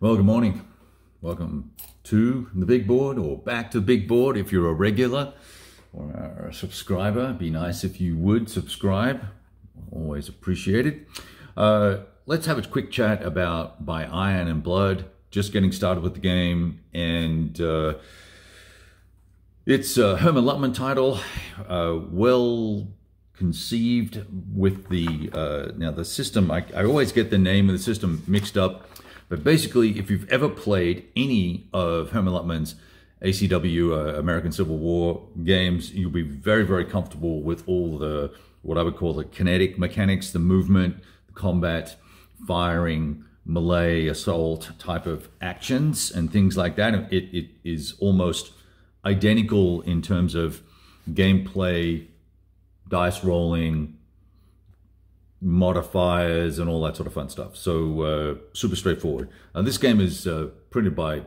Well, good morning. Welcome to the big board, or back to the big board if you're a regular or a subscriber. It'd be nice if you would subscribe. Always appreciated. Let's have a quick chat about By Iron and Blood. Just getting started with the game, and it's a Herman Luttman title, well conceived with the now the system. I always get the name of the system mixed up. But basically, if you've ever played any of Herman Luttman's ACW, American Civil War games, you'll be very, very comfortable with all the, what I would call the kinetic mechanics, the movement, the combat, firing, melee, assault type of actions and things like that. It is almost identical in terms of gameplay, dice rolling, modifiers and all that sort of fun stuff. So super straightforward. This game is printed by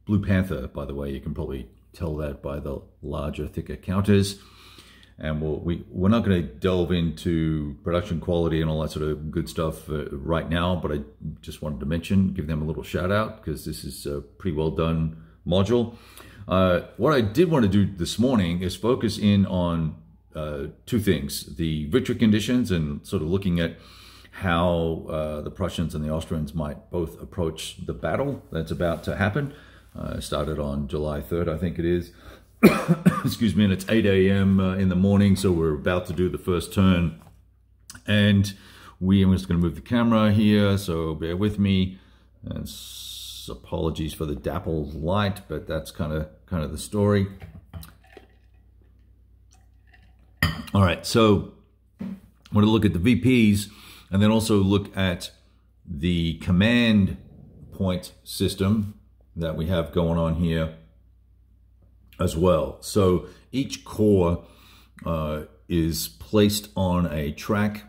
Blue Panther, by the way. You can probably tell that by the larger, thicker counters. And we're not going to delve into production quality and all that sort of good stuff right now, but I just wanted to mention, give them a little shout out, because this is a pretty well done module. What I did want to do this morning is focus in on two things: the victory conditions, and sort of looking at how the Prussians and the Austrians might both approach the battle that's about to happen. Started on July 3rd, I think it is. Excuse me, and it's 8 a.m. In the morning, so we're about to do the first turn. And I'm just going to move the camera here, so bear with me. And apologies for the dappled light, but that's kind of the story. All right, so I want to look at the VPs and then also look at the command point system that we have going on here as well. So each corps is placed on a track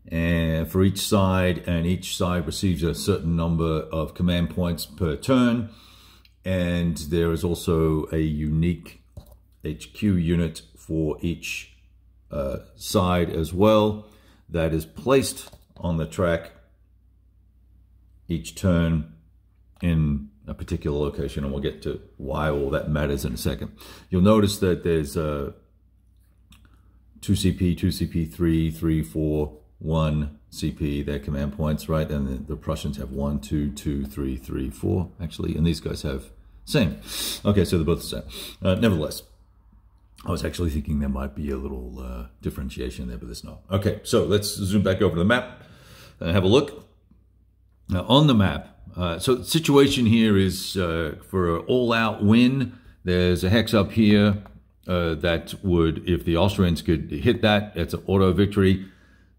and for each side, and each side receives a certain number of command points per turn. And there is also a unique HQ unit for each side as well, that is placed on the track each turn in a particular location, and we'll get to why all that matters in a second. You'll notice that there's 2 CP, 2 CP, 3, 4, 1 CP, their command points, right? And the Prussians have 1, 2, 2, 3, 3, 4, actually, and these guys have same. Okay, so they're both the same. Nevertheless, I was actually thinking there might be a little differentiation there, but there's not. Okay, so let's zoom back over to the map and have a look. Now, on the map, so the situation here is for an all-out win. There's a hex up here that would, if the Austrians could hit that, it's an auto victory.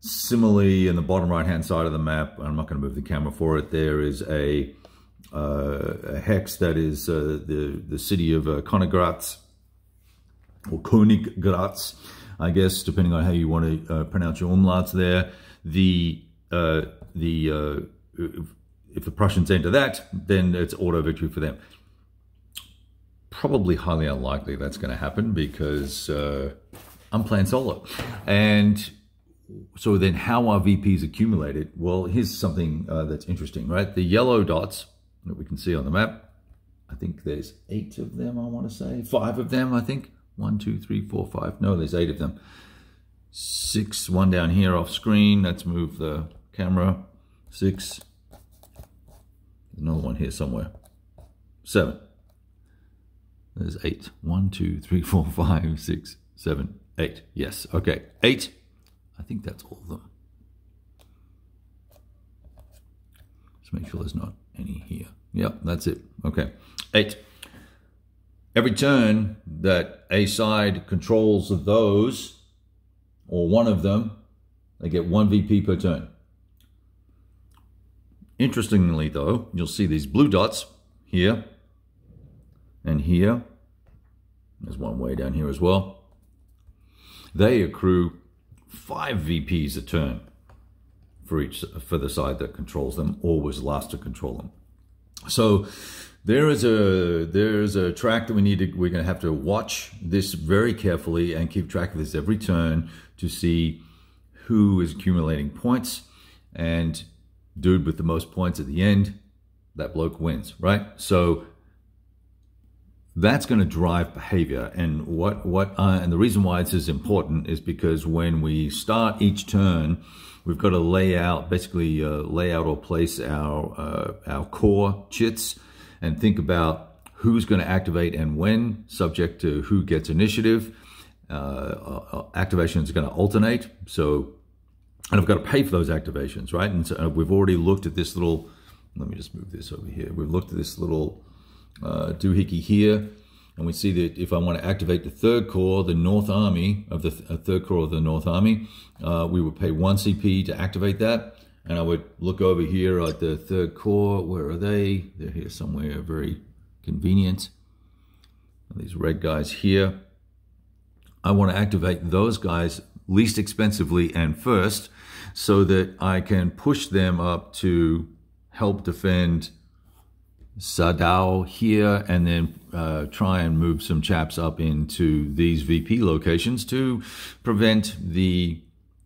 Similarly, in the bottom right-hand side of the map, I'm not going to move the camera for it, there is a hex that is the city of Königgrätz, or Königgrätz, I guess, depending on how you want to pronounce your umlauts there. If the Prussians enter that, then it's auto victory for them. Probably highly unlikely that's going to happen, because I'm playing solo. And so then how are VPs accumulated? Well, here's something that's interesting, right? The yellow dots that we can see on the map, I think there's 8 of them, I want to say. 5 of them, I think. 1, 2, 3, 4, 5. No, there's 8 of them. 6, one down here off screen. Let's move the camera. 6. Another one here somewhere. 7. There's 8. 1, 2, 3, 4, 5, 6, 7, 8. Yes, okay. 8. I think that's all of them. Let's make sure there's not any here. Yep, that's it. Okay. 8. Every turn that a side controls of those, or one of them, they get 1 VP per turn. Interestingly, though, you'll see these blue dots here and here. There's one way down here as well. They accrue 5 VPs a turn for the side that controls them, or was last to control them. So there's a track that we're going to have to watch this very carefully and keep track of this every turn to see who is accumulating points, and dude with the most points at the end that bloke wins, right? So that's going to drive behavior. And and the reason why this is important is because when we start each turn, we've got to lay out, basically lay out or place our core chits and think about who's going to activate and when, subject to who gets initiative. Activations are going to alternate. So, and I've got to pay for those activations, right? And so we've already looked at this little, let me just move this over here. We've looked at this little doohickey here, and we see that if I want to activate the third corps, the North Army of the third corps of the North Army, we would pay 1 CP to activate that. And I would look over here at the third corps. Where are they? They're here somewhere, very convenient. These red guys here. I want to activate those guys least expensively and first, so that I can push them up to help defend Sadao here, and then try and move some chaps up into these VP locations to prevent the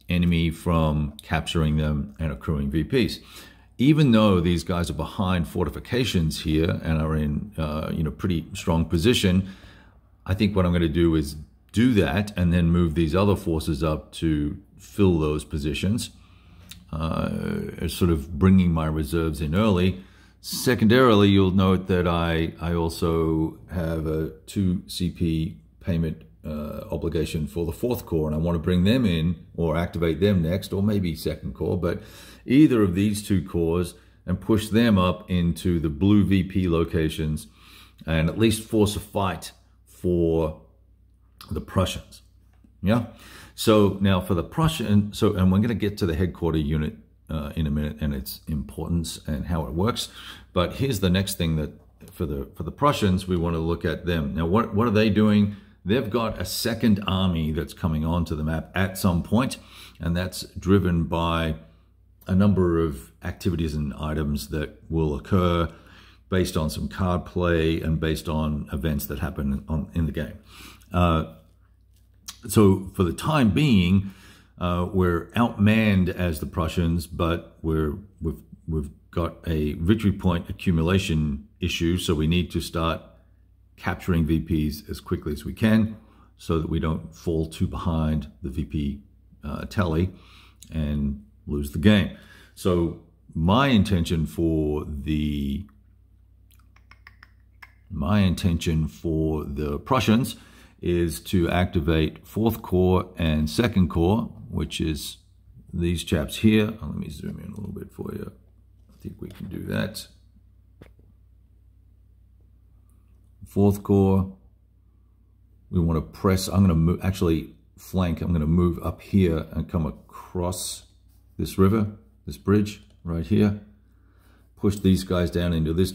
enemy from capturing them and accruing VPs. Even though these guys are behind fortifications here and are in pretty strong position, I think what I'm going to do is do that and then move these other forces up to fill those positions, sort of bringing my reserves in early. Secondarily, you'll note that I also have a 2 CP payment obligation for the 4th Corps, and I want to bring them in or activate them next, or maybe 2nd Corps, but either of these 2 corps, and push them up into the blue VP locations and at least force a fight for the Prussians. Yeah. So now for the Prussian, and we're going to get to the headquarter unit in a minute and its importance and how it works. But here's the next thing that for the Prussians, we want to look at them. Now, what are they doing? They've got a second army that's coming onto the map at some point, and that's driven by a number of activities and items that will occur based on some card play and based on events that happen in the game. So for the time being, we're outmanned as the Prussians, but we've got a victory point accumulation issue, so we need to start capturing VPs as quickly as we can so that we don't fall too behind the VP tally and lose the game. So my intention for the Prussians is to activate 4th Corps and 2nd Corps, which is these chaps here. Let me zoom in a little bit for you. I think we can do that. 4th Corps, we want to press. I'm going to actually flank. I'm going to move up here and come across this river, this bridge right here. Push these guys down into this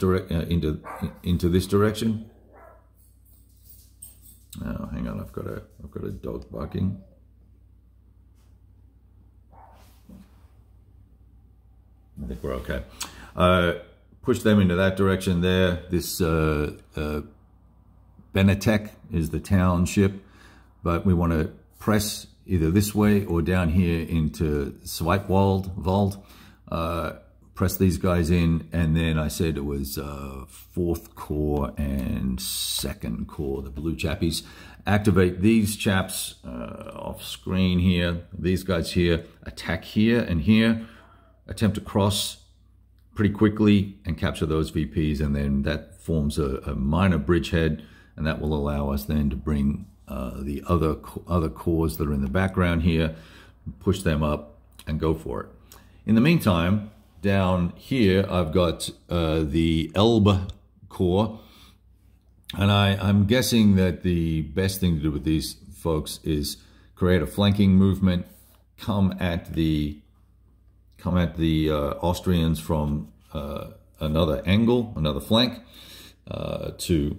into this direction. Oh, hang on, I've got a dog barking. I think we're okay. Push them into that direction there. This Benetek is the township, but we want to press either this way or down here into Zweitwald. Press these guys in, and then I said it was 4th Corps and 2nd Corps, the blue chappies. Activate these chaps off screen here. These guys here, attack here and here. Attempt to cross pretty quickly and capture those VPs, and then that forms a minor bridgehead, and that will allow us then to bring the other corps that are in the background here, push them up and go for it. In the meantime, down here, I've got the Elbe Corps, and I'm guessing that the best thing to do with these folks is create a flanking movement, come at the Austrians from another angle, another flank, to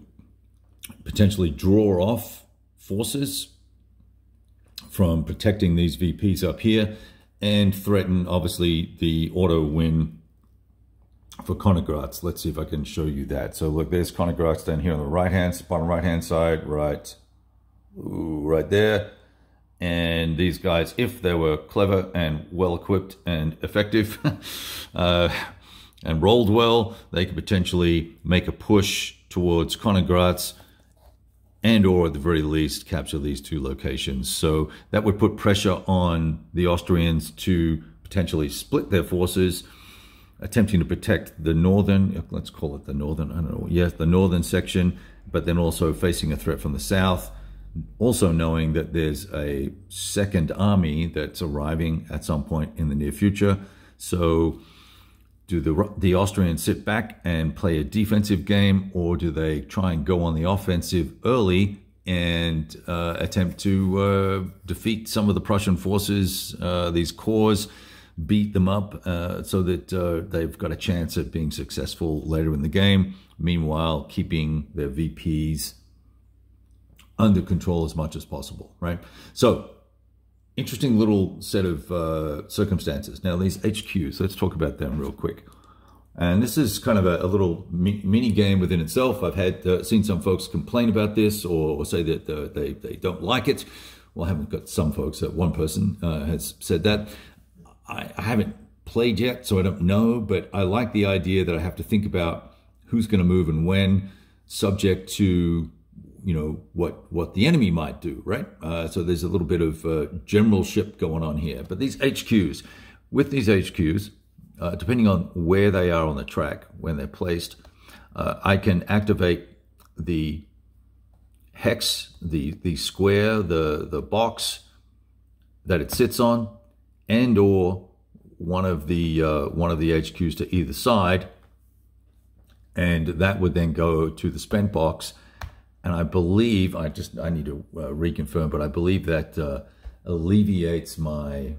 potentially draw off forces from protecting these VPs up here, and threaten, obviously, the auto win for Königgrätz. Let's see if I can show you that. So look, there's Königgrätz down here on the bottom right-hand side, right there. And these guys, if they were clever and well-equipped and effective, and rolled well, they could potentially make a push towards Königgrätz and or at the very least capture these two locations. So that would put pressure on the Austrians to potentially split their forces, attempting to protect the northern, let's call it the northern, I don't know, yes, the northern section, but then also facing a threat from the south, also knowing that there's a second army that's arriving at some point in the near future. So do the Austrians sit back and play a defensive game, or do they try and go on the offensive early and attempt to defeat some of the Prussian forces, these corps, beat them up so that they've got a chance at being successful later in the game, meanwhile keeping their VPs under control as much as possible, right? So interesting little set of circumstances. Now these HQs, let's talk about them real quick. And this is kind of a little mini game within itself. I've had seen some folks complain about this or say that they don't like it. Well, I haven't got some folks. One person has said that. I haven't played yet, so I don't know, but I like the idea that I have to think about who's going to move and when, subject to, you know, what the enemy might do, right? So there's a little bit of generalship going on here. But these HQs, with these HQs, depending on where they are on the track, when they're placed, I can activate the hex, the square, the box that it sits on, and or one of the HQs to either side, and that would then go to the spent box. And I believe, I need to reconfirm, but I believe that alleviates my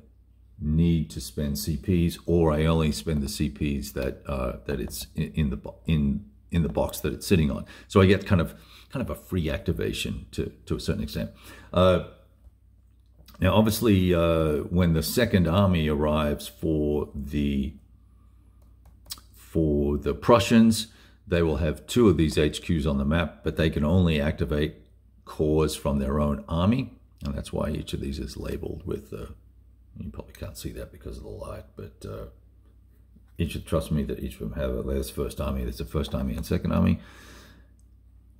need to spend CPs, or I only spend the CPs that it's in the box that it's sitting on. So I get kind of a free activation to a certain extent. Now, obviously, when the second army arrives for the Prussians, they will have two of these HQs on the map, but they can only activate corps from their own army, and that's why each of these is labeled with. You probably can't see that because of the light, but trust me that each of them have there's first army, there's a first army and second army.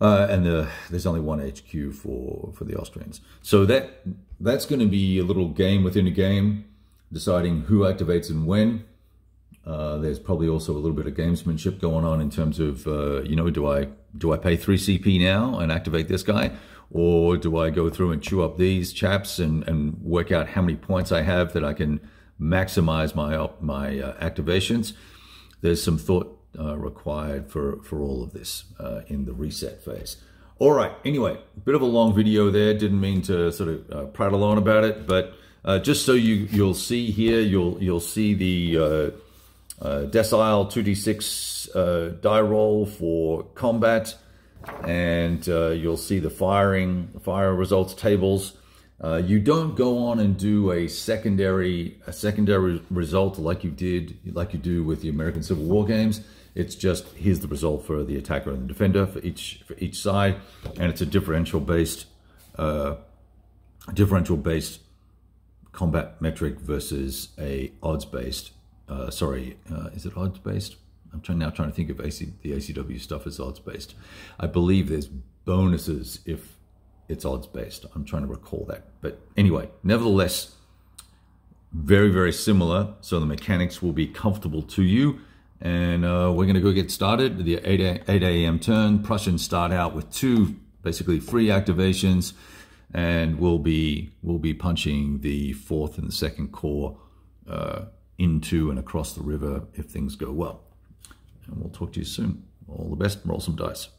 And there's only one HQ for the Austrians. So that's going to be a little game within a game, deciding who activates and when. There's probably also a little bit of gamesmanship going on in terms of, you know, do I pay 3 CP now and activate this guy? Or do I go through and chew up these chaps and work out how many points I have that I can maximize my activations? There's some thought required for all of this in the reset phase. All right, anyway, a bit of a long video there. Didn't mean to sort of prattle on about it, but just so you'll see here, you'll see the decile 2d6 die roll for combat, and you'll see the fire results tables. You don't go on and do a secondary result like you do with the American Civil War games. It's just here's the result for the attacker and the defender for each side, and it's a differential based combat metric versus a odds based. Is it odds based? I'm trying to think if the ACW stuff is odds based. I believe there's bonuses if it's odds based. I'm trying to recall that. But anyway, nevertheless, very, very similar. So the mechanics will be comfortable to you. And we're going to go get started. The 8 a.m. turn. Prussians start out with 2 basically free activations, and we'll be punching the 4th and the 2nd Corps into and across the river if things go well. And we'll talk to you soon. All the best. Roll some dice.